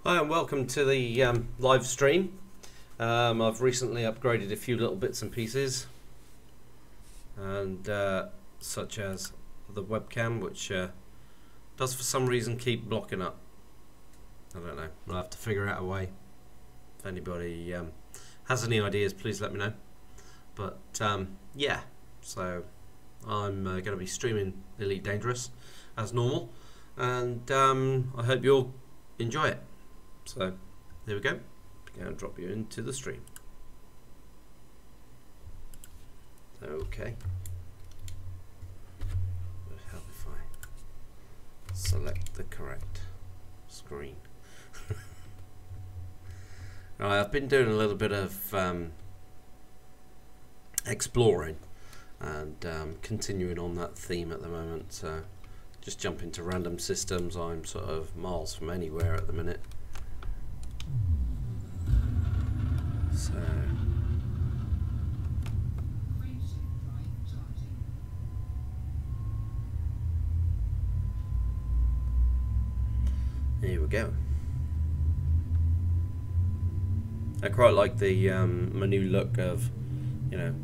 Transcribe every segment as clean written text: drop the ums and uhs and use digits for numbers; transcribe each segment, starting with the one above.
Hi and welcome to the live stream. I've recently upgraded a few little bits and pieces, and such as the webcam, which does for some reason keep blocking up. I don't know. I'll have to figure out a way. If anybody has any ideas, please let me know. But yeah, so I'm going to be streaming Elite Dangerous as normal, and I hope you'll enjoy it. So there we go. I'm going to drop you into the stream. Okay. Would help if I select the correct screen. Right, I've been doing a little bit of exploring and continuing on that theme at the moment. So just jump into random systems. I'm sort of miles from anywhere at the minute. So here we go. I quite like the my new look of, you know,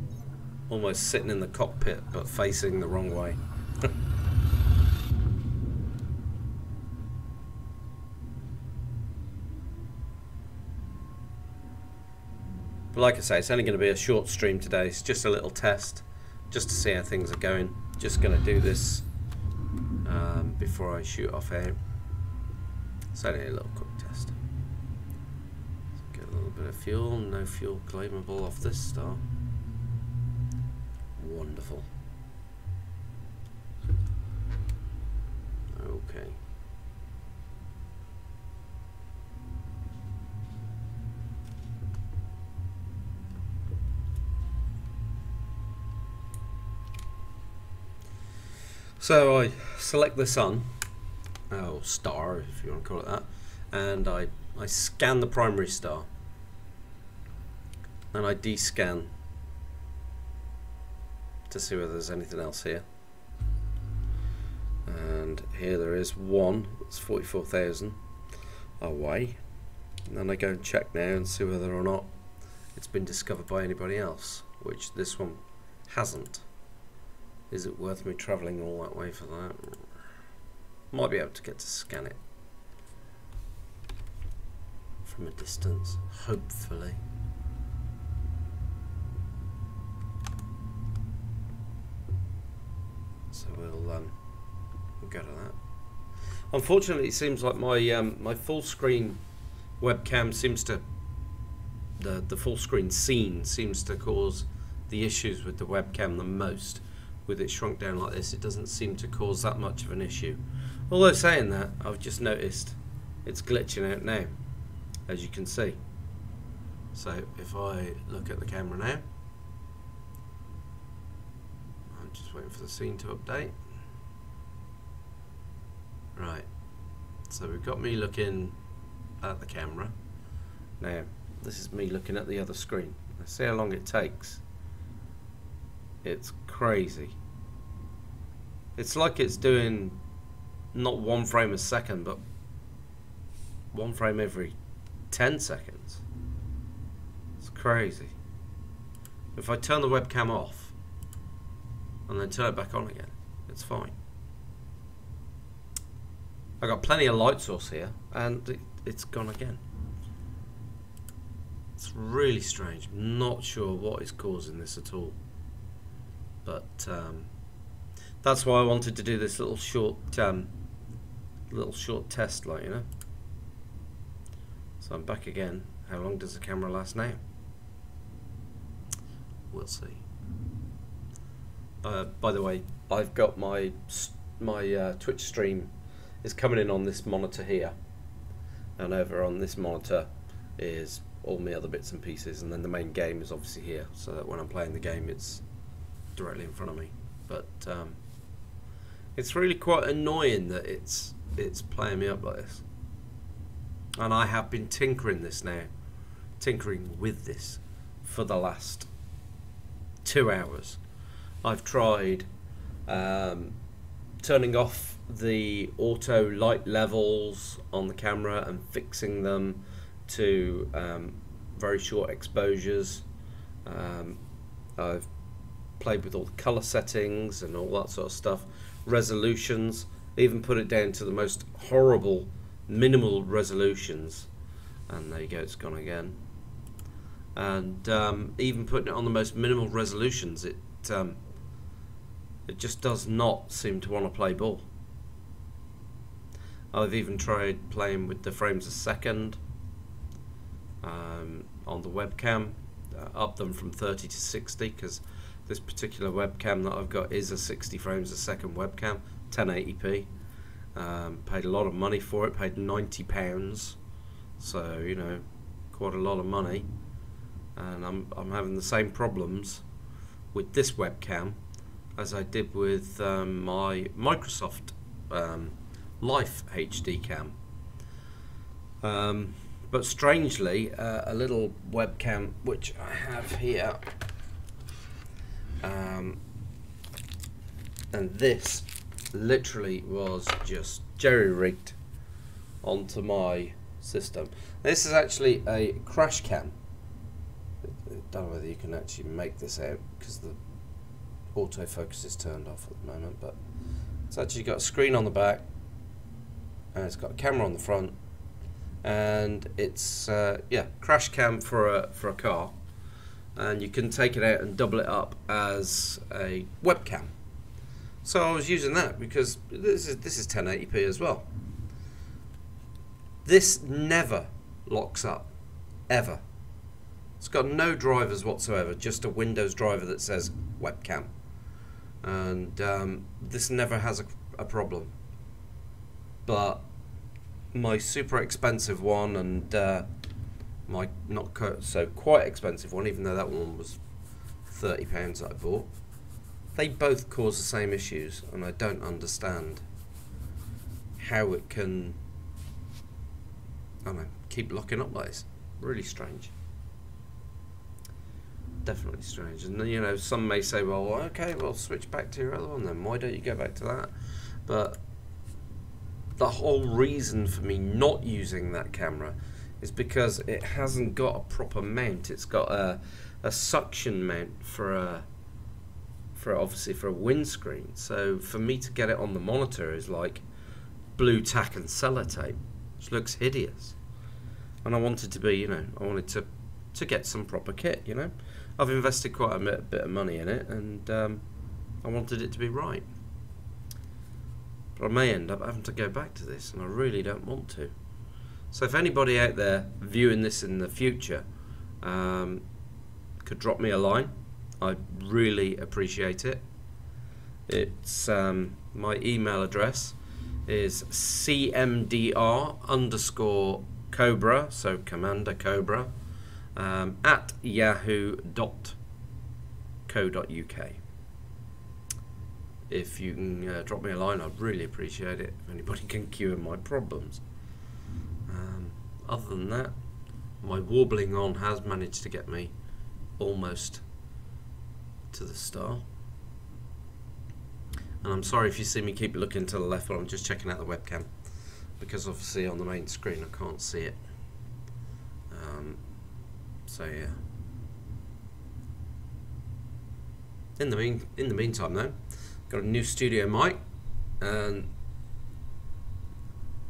almost sitting in the cockpit but facing the wrong way. But like I say, it's only going to be a short stream today. It's just a little test, just to see how things are going. Just going to do this before I shoot off out. It's only a little quick test. Get a little bit of fuel. No fuel claimable off this star. Wonderful. Okay. So I select the sun, or star if you want to call it that, and I scan the primary star, and I descan to see whether there's anything else here. And here there is one, it's 44,000 away. And then I go and check now and see whether or not it's been discovered by anybody else, which this one hasn't. Is it worth me travelling all that way for that? Might be able to get to scan it from a distance, hopefully. So we'll go to that. Unfortunately, it seems like my my full screen webcam seems to the full screen scene seems to cause the issues with the webcam the most. With it shrunk down like this, it doesn't seem to cause that much of an issue. Although saying that, I've just noticed it's glitching out now, as you can see. So if I look at the camera now, I'm just waiting for the scene to update. Right, so we've got me looking at the camera. Now this is me looking at the other screen. Let's see how long it takes. It's crazy. It's like it's doing not 1 frame a second, but 1 frame every 10 seconds. It's crazy. If I turn the webcam off and then turn it back on again, it's fine. I got plenty of light source here, and it's gone again. It's really strange. Not sure what is causing this at all. But that's why I wanted to do this little short test, like, you know. So I'm back again. How long does the camera last now? We'll see. By the way, I've got my Twitch stream is coming in on this monitor here, and over on this monitor is all my other bits and pieces, and then the main game is obviously here, so that when I'm playing the game, it's directly in front of me. But it's really quite annoying that it's playing me up like this, and I have been tinkering with this for the last 2 hours. I've tried turning off the auto light levels on the camera and fixing them to very short exposures. I've played with all the color settings and all that sort of stuff, resolutions, even put it down to the most horrible minimal resolutions, and there you go, it's gone again. And even putting it on the most minimal resolutions, it just does not seem to want to play ball. I've even tried playing with the frames a second on the webcam, up them from 30 to 60, because this particular webcam that I've got is a 60 frames a second webcam, 1080p. Paid a lot of money for it, paid £90, so you know, quite a lot of money. And I'm having the same problems with this webcam as I did with my Microsoft Life HD cam. But strangely, a little webcam which I have here, and this literally was just jerry-rigged onto my system. This is actually a crash cam. I don't know whether you can actually make this out because the autofocus is turned off at the moment, but it's actually got a screen on the back and it's got a camera on the front, and it's yeah, crash cam for a car, and you can take it out and double it up as a webcam. So I was using that because this is 1080p as well. This never locks up, ever. It's got no drivers whatsoever, just a Windows driver that says webcam, and this never has a problem. But my super expensive one and my not so quite expensive one, even though that one was £30 that I bought, they both cause the same issues, and I don't understand how it can, I don't know, keep locking up like this. Really strange. Definitely strange. And you know, some may say, well, okay, well, switch back to your other one then. Why don't you go back to that? But the whole reason for me not using that camera is because it hasn't got a proper mount. It's got a suction mount for obviously for a windscreen. So for me to get it on the monitor is like blue tack and sellotape, which looks hideous. And I wanted to be, you know, I wanted to get some proper kit, you know. I've invested quite a bit of money in it, and I wanted it to be right. But I may end up having to go back to this, and I really don't want to. So if anybody out there viewing this in the future could drop me a line, I'd really appreciate it. It's my email address is cmdr_Cobra, so Commander Cobra, at yahoo.co.uk. If you can drop me a line, I'd really appreciate it. If anybody can cure my problems. Other than that, my warbling on has managed to get me almost to the star. And I'm sorry if you see me keep looking to the left, but I'm just checking out the webcam, because obviously on the main screen I can't see it. So yeah. In the meantime though, got a new studio mic, and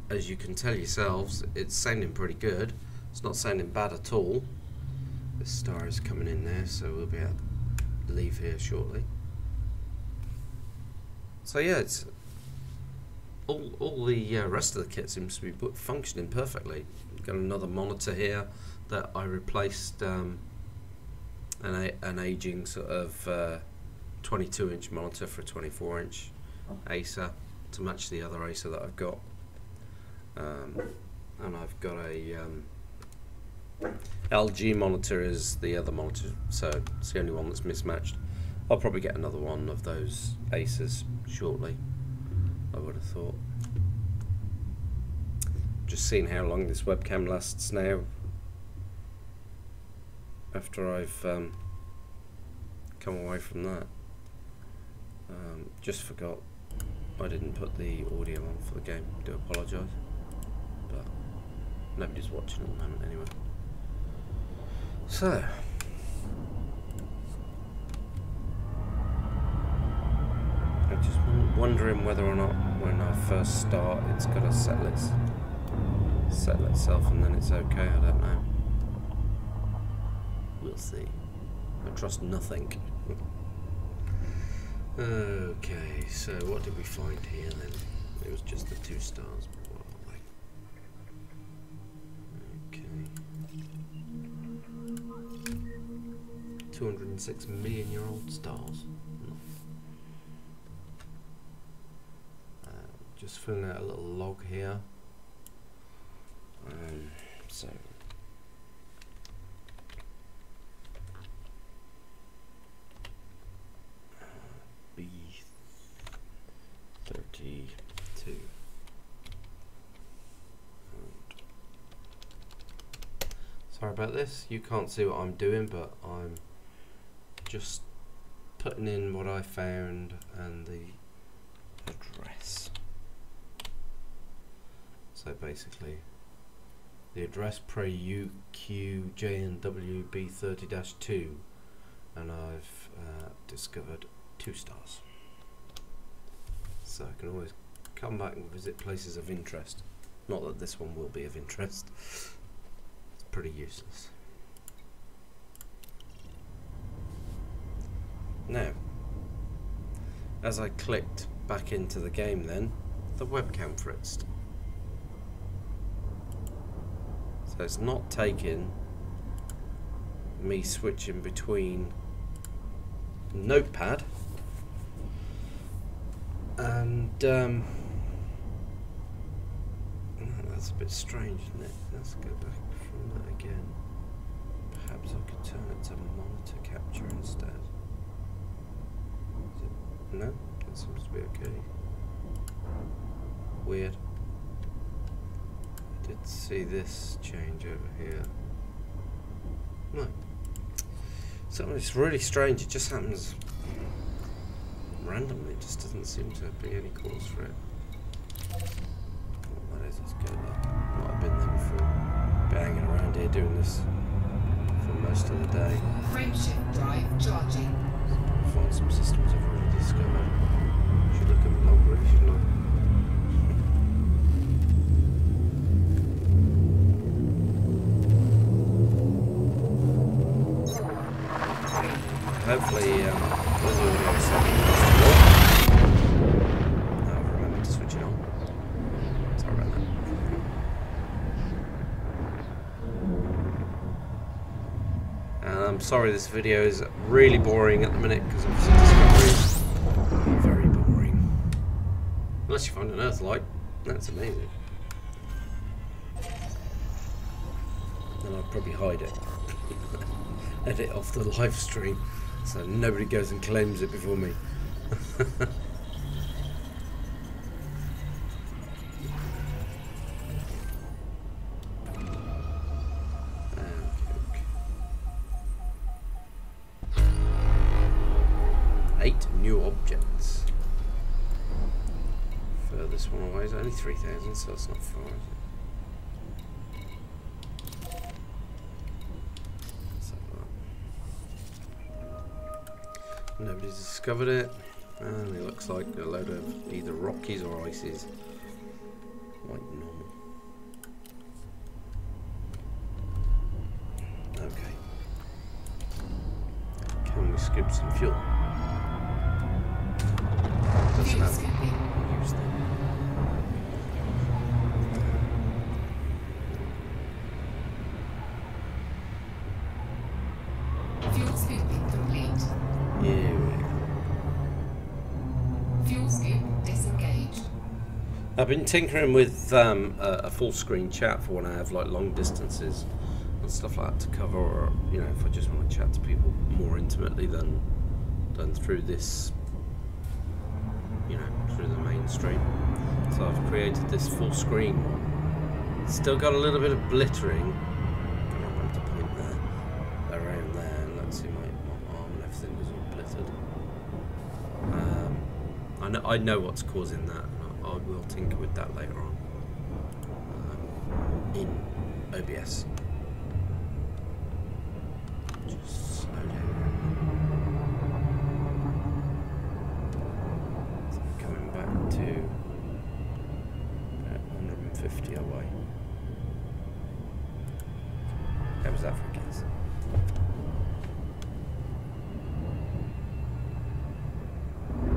as you can tell yourselves, it's sounding pretty good. It's not sounding bad at all. This star is coming in there, so we'll be able to leave here shortly. So yeah, it's all the rest of the kit seems to be functioning perfectly. Got another monitor here that I replaced an aging sort of 22-inch monitor for a 24-inch Acer to match the other Acer that I've got. And I've got a LG monitor is the other monitor, so it's the only one that's mismatched. I'll probably get another one of those Acers shortly, I would have thought. Just seeing how long this webcam lasts now after I've come away from that. Just forgot I didn't put the audio on for the game. I do apologise, but nobody's watching at the moment anyway. So, I'm just wondering whether or not when I first start it's got to settle itself and then it's okay. I don't know. We'll see. I trust nothing. Okay, so what did we find here then? It was just the 2 stars. What are they? Okay. 206 million-year-old stars. Just filling out a little log here. So B32. Sorry about this. You can't see what I'm doing, but I'm just putting in what I found and the address. So basically, the address pre UQJNW B30-2, and I've discovered 2 stars. So I can always come back and visit places of interest. Not that this one will be of interest. It's pretty useless. Now, as I clicked back into the game then, the webcam fritzed. So it's not taking me switching between Notepad and that's a bit strange, isn't it? Let's go back from that again. Perhaps I could turn it to monitor capture instead. Is it? No, that seems to be okay. Weird. I did see this change over here. No. So it's really strange. It just happens randomly. It just doesn't seem to be any cause for it. What that is, let's go there. Might have been there before. Been hanging around here doing this for most of the day. Frameshift drive charging. Find some systems I've already discovered. Should look at the log really, shouldn't I? Hopefully, with the audio setting, I'll remember to switch it on. Sorry about that. I'm sorry this video is really boring at the minute because obviously Discovery is very boring. Unless you find an Earthlight, that's amazing. Then I'll probably hide it. Edit off the live stream. So nobody goes and claims it before me. Okay. 8 new objects. Furthest one away is only 3,000, so that's not far, is it? Nobody's discovered it, and it looks like a load of either Rockies or Ices. Like normal. Okay. Can we skip some fuel? Doesn't have use them. Fuel scooping complete. Yeah. Fuel scoop disengaged. I've been tinkering with a full screen chat for when I have like long distances and stuff like that to cover, or you know, if I just want to chat to people more intimately than through this, you know, through the mainstream. So I've created this full screen one. It's still got a little bit of blittering. I don't want to point there, around there, and let's see my arm and everything was all blittered. I know what's causing that, and I will tinker with that later on in OBS. Just slow down. So I'm coming back to about 150 away. How was that for a guess?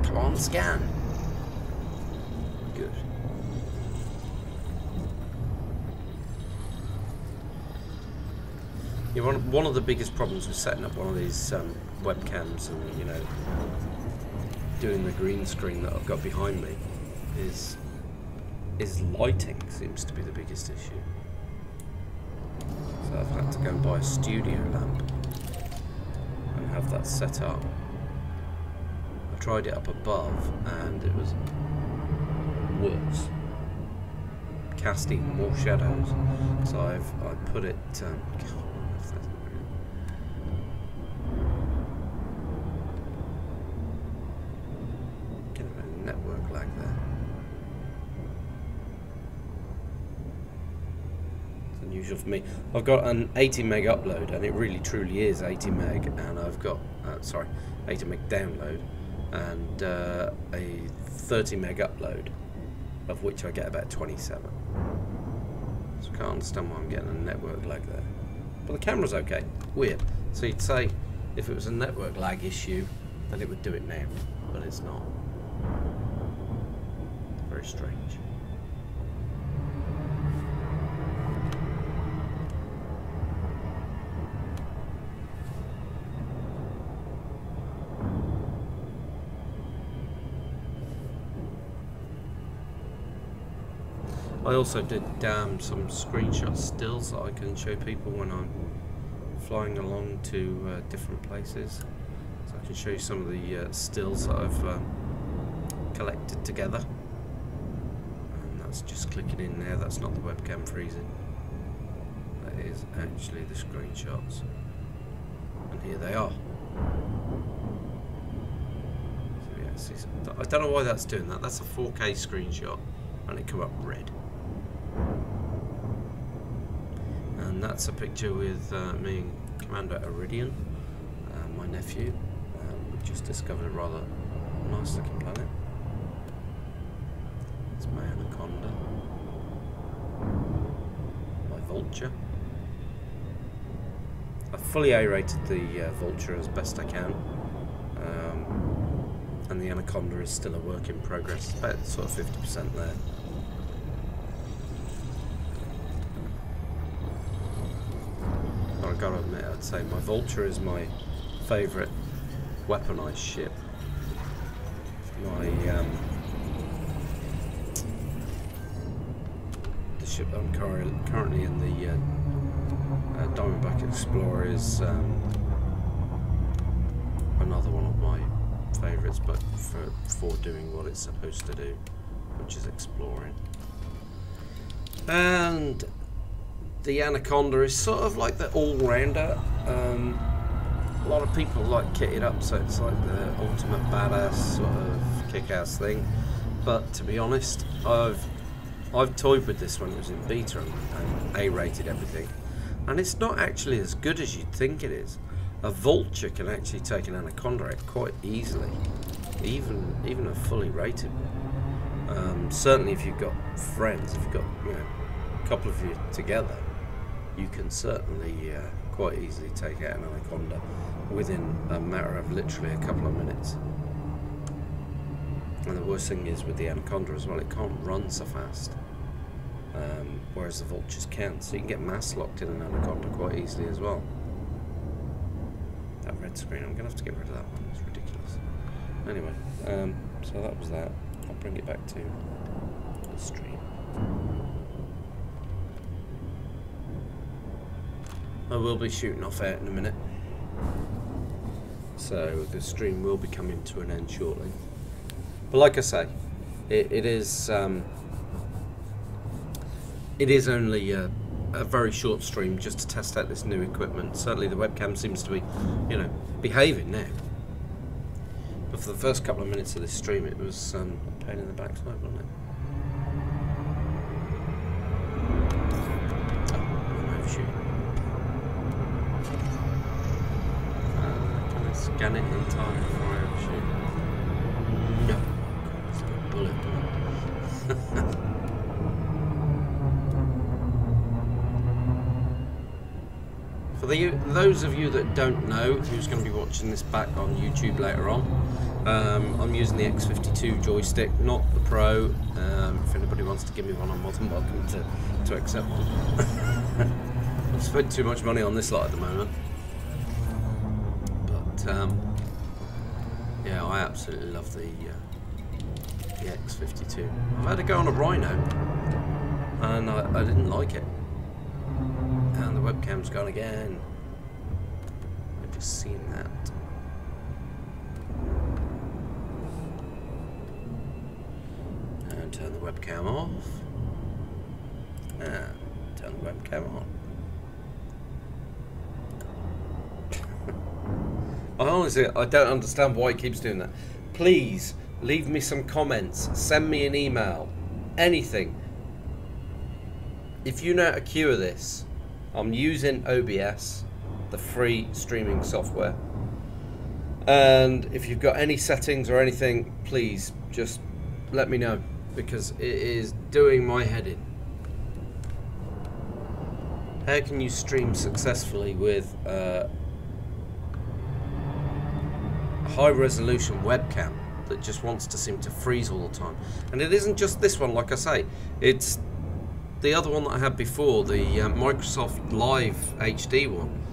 Come on, scan. Good. Yeah, one of the biggest problems with setting up one of these webcams and, you know, doing the green screen that I've got behind me is lighting seems to be the biggest issue. So I've had to go and buy a studio lamp and have that set up. I tried it up above and it was worse, casting more shadows. So I put it. Get a bit of network lag there. It's unusual for me. I've got an 80 meg upload, and it really truly is 80 meg, and I've got 80 meg download. And a 30 meg upload, of which I get about 27. So I can't understand why I'm getting a network lag there. But the camera's okay. Weird. So you'd say if it was a network lag issue, then it would do it now, but it's not. Very strange. I also did some screenshot stills that I can show people when I'm flying along to different places. So I can show you some of the stills that I've collected together. And that's just clicking in there, that's not the webcam freezing. That is actually the screenshots. And here they are. So yeah, see, I don't know why that's doing that. That's a 4K screenshot and it come up red. And that's a picture with me and Commander Iridian, my nephew. We just discovered a rather nice looking planet. It's my Anaconda, my Vulture. I've fully aerated the Vulture as best I can, and the Anaconda is still a work in progress. It's about sort of 50% there. I've got to admit, I'd say my Vulture is my favourite weaponised ship. My the ship that I'm currently in, the Diamondback Explorer, is another one of my favourites, but for doing what it's supposed to do, which is exploring. And the Anaconda is sort of like the all-rounder. A lot of people like kit it up, so it's like the ultimate badass sort of kick-ass thing. But to be honest, I've toyed with this when it was in beta and A-rated everything, and it's not actually as good as you'd think it is. A Vulture can actually take an Anaconda out quite easily, even a fully rated one. Certainly, if you've got friends, if you've got a couple of you together, you can certainly quite easily take out an Anaconda within a matter of literally a couple of minutes. And the worst thing is with the Anaconda as well, it can't run so fast, whereas the Vultures can. So you can get mass locked in an Anaconda quite easily as well. That red screen, I'm going to have to get rid of that one, it's ridiculous. Anyway, so that was that. I'll bring it back to the stream. I will be shooting off out in a minute, so the stream will be coming to an end shortly. But like I say, it is only a very short stream just to test out this new equipment. Certainly the webcam seems to be, behaving now. But for the first couple of minutes of this stream, it was a pain in the backside, wasn't it? Oh, I'm overshooting. Can I scan it in time before I overshoot? No. It's like a bullet. For those of you that don't know, who's going to be watching this back on YouTube later on, I'm using the X52 joystick, not the Pro. If anybody wants to give me one, I'm more than welcome to accept one. I've spent too much money on this lot at the moment. But yeah, I absolutely love the X52. I've had to go on a Rhino, and I didn't like it. And the webcam's gone again. I've just seen that. And turn the webcam off. And turn the webcam on. Honestly, I don't understand why it keeps doing that. Please leave me some comments. Send me an email. Anything. If you know how to cure this, I'm using OBS, the free streaming software. And if you've got any settings or anything, please just let me know, because it is doing my head in. How can you stream successfully with a high resolution webcam that just wants to seem to freeze all the time? And it isn't just this one, like I say, it's the other one that I had before, the Microsoft Live HD one,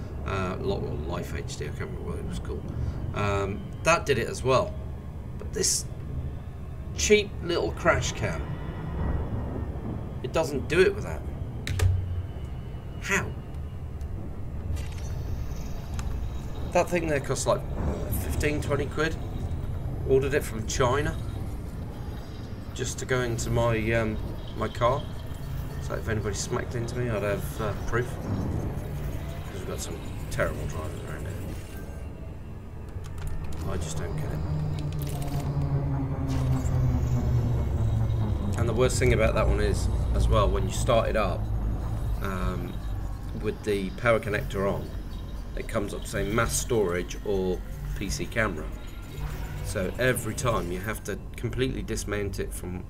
Live HD, I can't remember what it was called. That did it as well. But this cheap little crash cam, it doesn't do it with that. How? That thing there costs like 15-20 quid. Ordered it from China just to go into my my car. So if anybody smacked into me, I'd have proof. Because we've got some terrible drivers around here. I just don't get it. And the worst thing about that one is, as well, when you start it up, with the power connector on, it comes up saying mass storage or PC camera. So every time you have to completely dismount it from,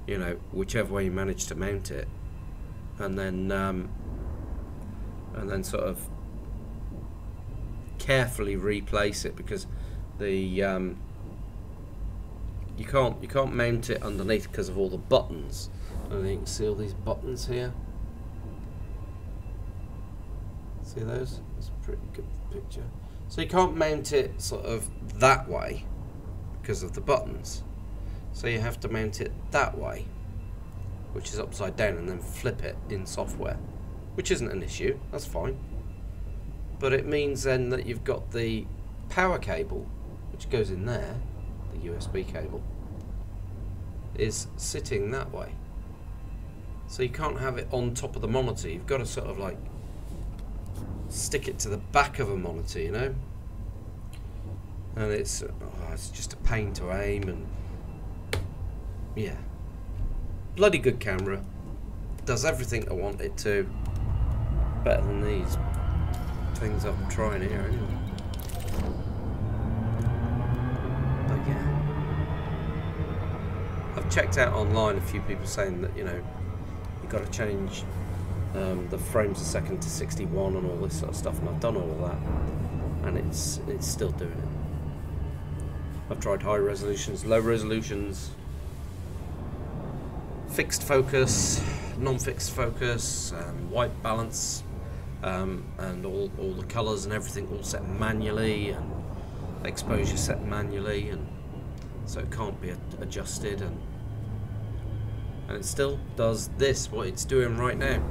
you know, whichever way you manage to mount it. And then sort of carefully replace it, because the you can't mount it underneath because of all the buttons. And you can see all these buttons here. See those? That's a pretty good picture. So you can't mount it sort of that way because of the buttons. So you have to mount it that way, which is upside down, and then flip it in software, which isn't an issue, that's fine. But it means then that you've got the power cable, which goes in there, the USB cable, is sitting that way. So you can't have it on top of the monitor, you've got to sort of like stick it to the back of a monitor, you know? And it's just a pain to aim, and yeah. Bloody good camera, does everything I want it to, better than these things I'm trying here anyway. But yeah, I've checked out online a few people saying that, you know, you've got to change the frames a second to 61 and all this sort of stuff, and I've done all of that, and it's still doing it. I've tried high resolutions, low resolutions, fixed focus, non-fixed focus, white balance, and all the colours and everything all set manually, and exposure set manually, and so it can't be adjusted, and it still does this, what it's doing right now.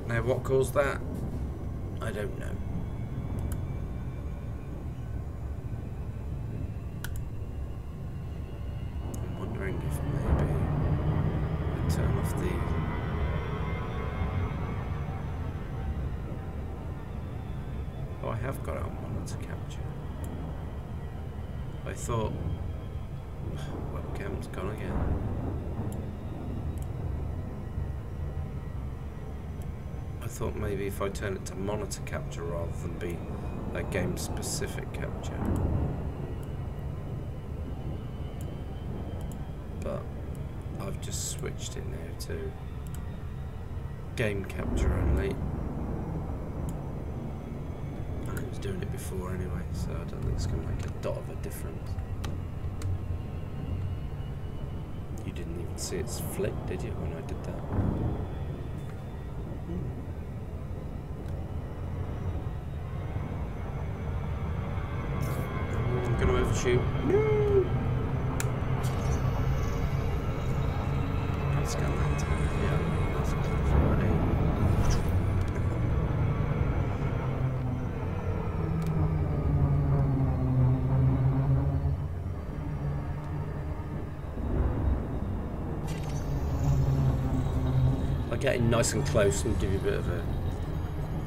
Now what caused that? I don't know. I'm wondering if maybe I turn off the... Oh, I have got it on monitor capture. I thought webcam's gone again. I thought maybe if I turn it to monitor capture rather than be a game specific capture. But I've just switched it now to game capture only. I was doing it before anyway, so I don't think it's going to make a dot of a difference. You didn't even see its flick, did you, when I did that? I'm going to overshoot. No! Let's go that time. Yeah, that's right. I get in nice and close and give you a bit of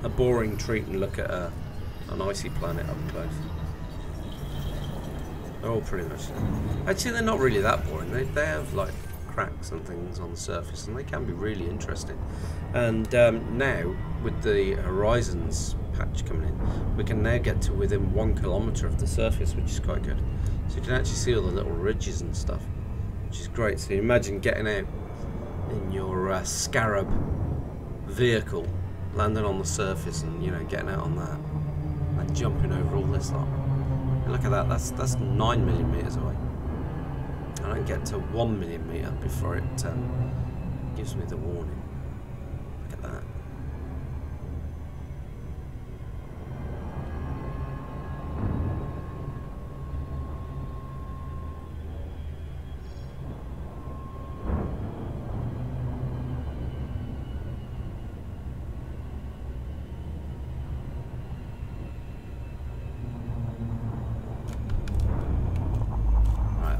a boring treat and look at an icy planet up close. They're all pretty much there. Actually, they're not really that boring. They have like cracks and things on the surface, and they can be really interesting. And now with the horizons patch coming in, we can now get to within 1 kilometre of the surface, which is quite good. So you can actually see all the little ridges and stuff, which is great. So you imagine getting out in your Scarab vehicle, landing on the surface, and getting out on that and jumping over all this lot. And look at that. That's 9 million meters away. I don't get to 1 million meter before it gives me the warning. Look at that.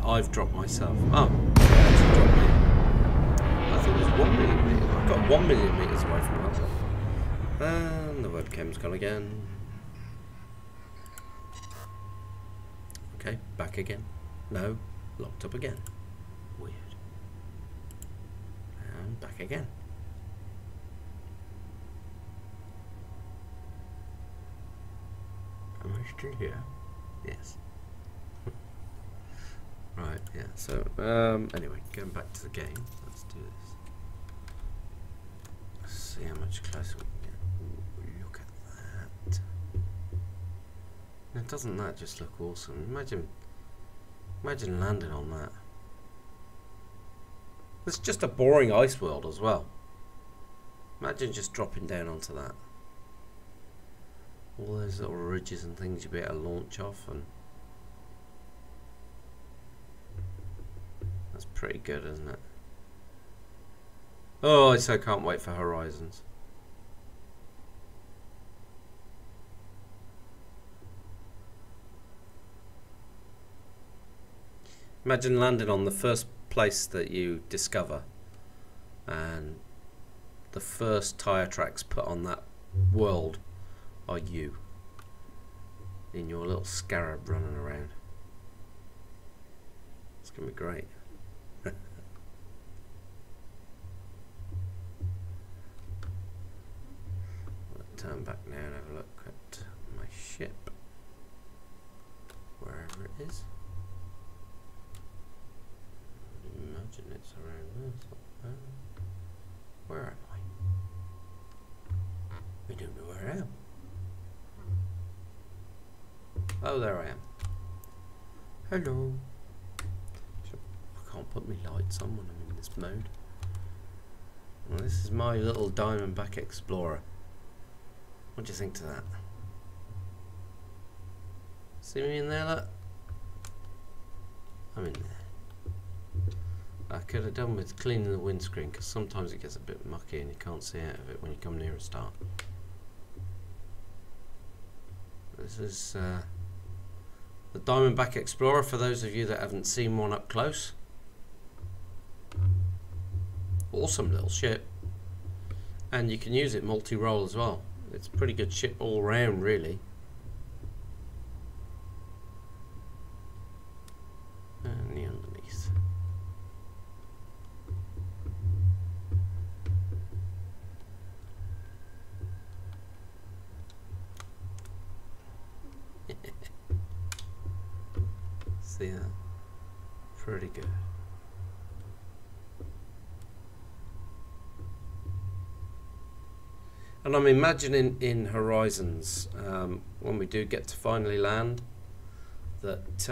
I've dropped myself. Oh, it actually dropped me. I thought it was 1 million meters. I've got 1 million meters away from myself. And the webcam's gone again. Okay, back again. No, locked up again. Weird. And back again. Am I still here? Yes. Right, yeah, so, anyway, going back to the game, let's do this. Let's see how much closer we can get. Ooh, look at that. Now, doesn't that just look awesome? Imagine landing on that. It's just a boring ice world as well. Imagine just dropping down onto that. All those little ridges and things you'd be able to launch off, and that's pretty good, isn't it? Oh, I so can't wait for Horizons. Imagine landing on the first place that you discover, and the first tyre tracks put on that world are you in your little Scarab running around. It's gonna be great. Turn back now and have a look at my ship, wherever it is. Imagine it's around there. Where am I? I don't know where I am. Oh, there I am. Hello. I can't put my lights on when I'm in this mode. Well, this is my little Diamondback Explorer. What do you think to that? See me in there, look? I'm in there. I could have done with cleaning the windscreen, because sometimes it gets a bit mucky and you can't see out of it when you come near a start. This is the Diamondback Explorer, for those of you that haven't seen one up close. Awesome little ship. And you can use it multi-role as well. It's a pretty good ship all round, really. That's the pretty good. And I'm imagining in Horizons, when we do get to finally land, that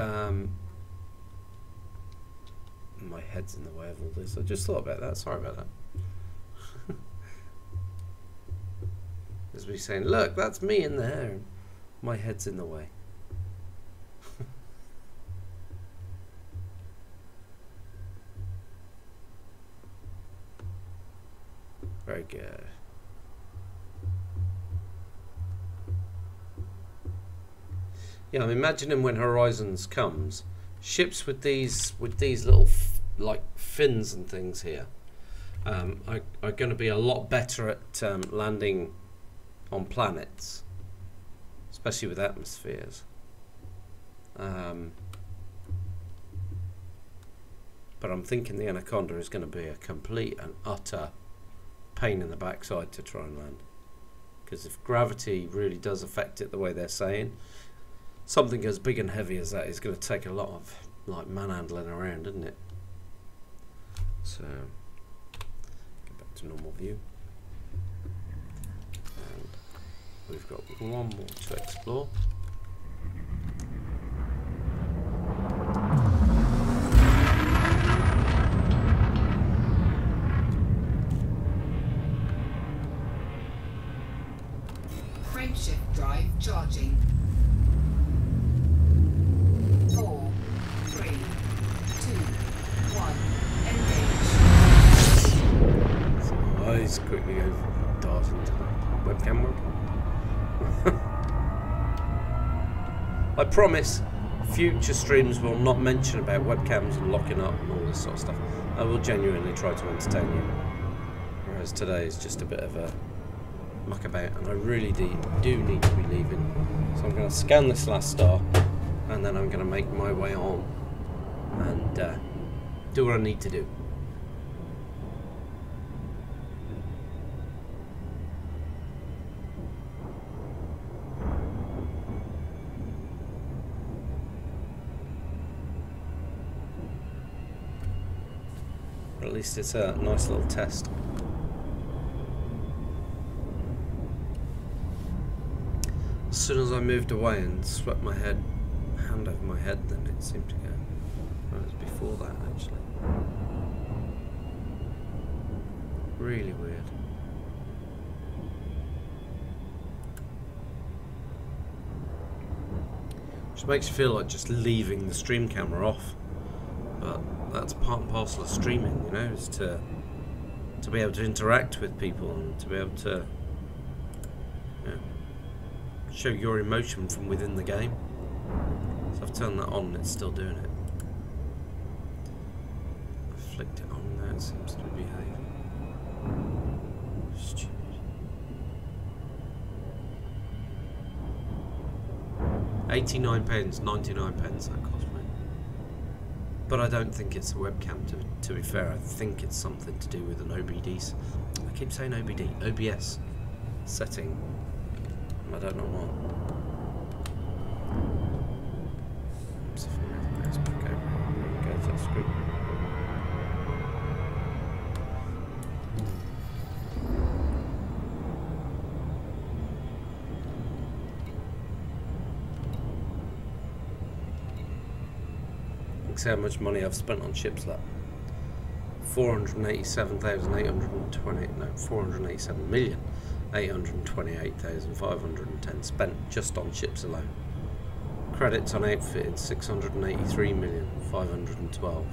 my head's in the way of all this. I just thought about that. Sorry about that. As me saying, look, that's me in there. My head's in the way. Very good. Yeah, I'm imagining when Horizons comes, ships with these little like fins and things here are going to be a lot better at landing on planets, especially with atmospheres. But I'm thinking the Anaconda is going to be a complete and utter pain in the backside to try and land, because if gravity really does affect it the way they're saying, something as big and heavy as that is going to take a lot of like manhandling around, isn't it? So get back to normal view, and we've got one more to explore. Frameshift drive charging. 4, 3, 2, 1, engage. So my eyes quickly go dart into webcam mode. I promise future streams will not mention about webcams and locking up and all this sort of stuff. I will genuinely try to entertain you, whereas today is just a bit of a muck about, and I really do need to be leaving. So I'm going to scan this last star, and then I'm going to make my way on and do what I need to do. Or at least it's a nice little test. As soon as I moved away and swept my hand over my head, then it seemed to go. Well, it was before that, actually. Really weird. Which makes you feel like just leaving the stream camera off. But that's part and parcel of streaming, you know, is to be able to interact with people and to be able to, you know, show your emotion from within the game. So I've turned that on and it's still doing it. I flicked it on, now it seems to be behaving. Stupid. £89, 99 pence that cost me. But I don't think it's a webcam, to be fair. I think it's something to do with an OBD. I keep saying OBD, OBS setting. I don't know what. So if I move the mouse back over, go to that screen. See how much money I've spent on ships. That 487,828,510 spent just on ships alone. Credits on outfitting 683,512.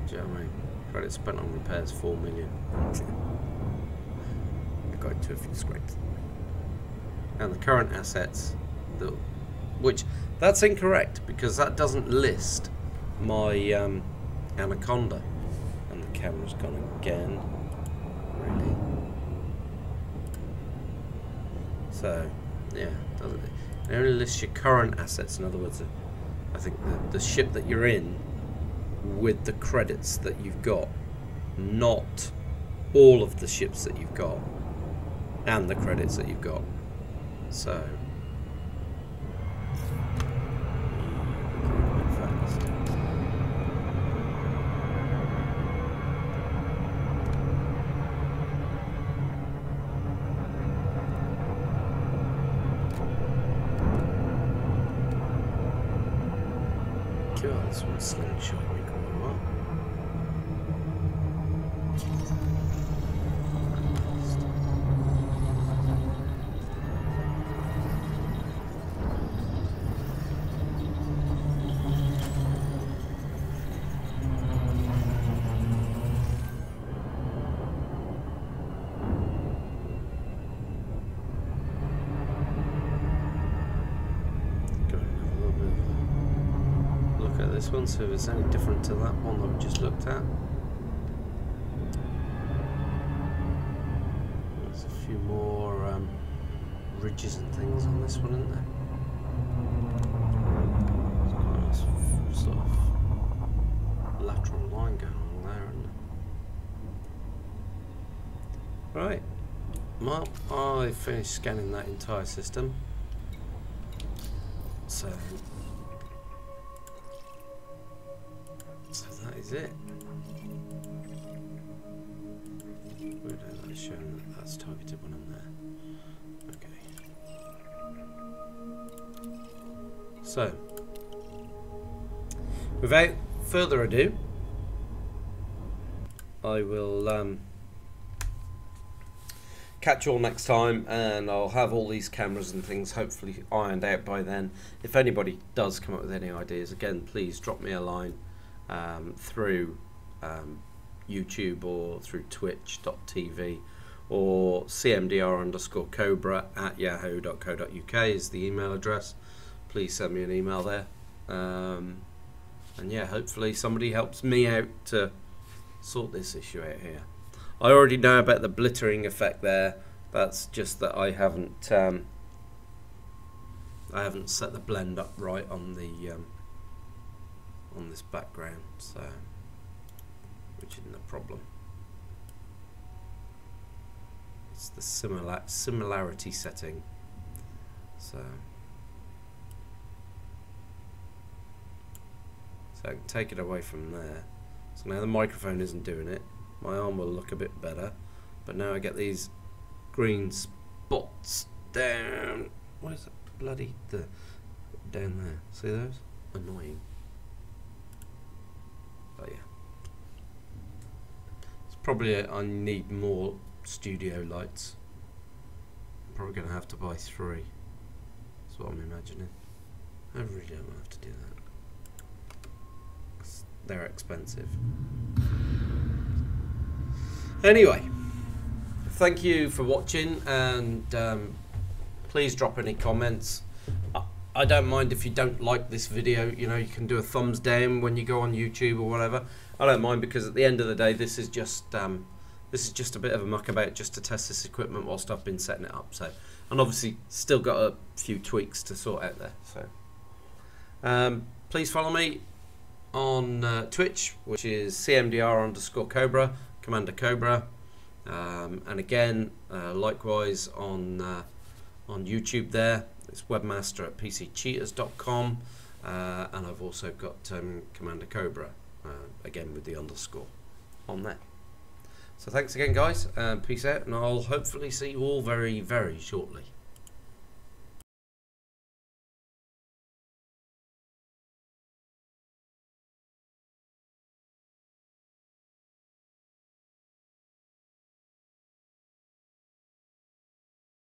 Do you know what I mean? Credits spent on repairs 4 million. I got into a few scrapes. And the current assets, which that's incorrect because that doesn't list my Anaconda, and the camera's gone again. Really? So, yeah, doesn't it? It only lists your current assets. In other words, I think the ship that you're in with the credits that you've got, not all of the ships that you've got and the credits that you've got. So. Fast. sure this one's slingshot me quite a lot. This one, so if it's any different to that one that we just looked at. There's a few more ridges and things on this one, isn't there? There's quite a sort of lateral line going on there, isn't there? Right, well, I finished scanning that entire system, so that is it. Where did that show that that's targeted one in there? Okay. So, without further ado, I will catch you all next time, and I'll have all these cameras and things hopefully ironed out by then. If anybody does come up with any ideas, again, please drop me a line through YouTube or through twitch.tv or cmdr_cobra at yahoo.co.uk is the email address. Please send me an email there, and yeah, hopefully somebody helps me out to sort this issue out here. I already know about the blittering effect there. That's just that I haven't set the blend up right on the on this background, so which isn't a problem. It's the similarity setting. So I can take it away from there. So now the microphone isn't doing it. My arm will look a bit better, but now I get these green spots down. What is it? Bloody down there. See those? Annoying. But yeah, it's probably I need more studio lights. I'm probably going to have to buy 3. That's what I'm imagining. I really don't have to do that. They're expensive. Anyway, thank you for watching, and please drop any comments. I don't mind if you don't like this video. You know, you can do a thumbs down when you go on YouTube or whatever. I don't mind, because at the end of the day, this is just a bit of a muck about just to test this equipment whilst I've been setting it up. So, and obviously still got a few tweaks to sort out there. So, please follow me on Twitch, which is cmdr_cobra, Commander Cobra, and again, likewise on YouTube there. It's webmaster at pccheaters.com, and I've also got Commander Cobra, again with the underscore on there. So thanks again, guys, and peace out, and I'll hopefully see you all very, very shortly.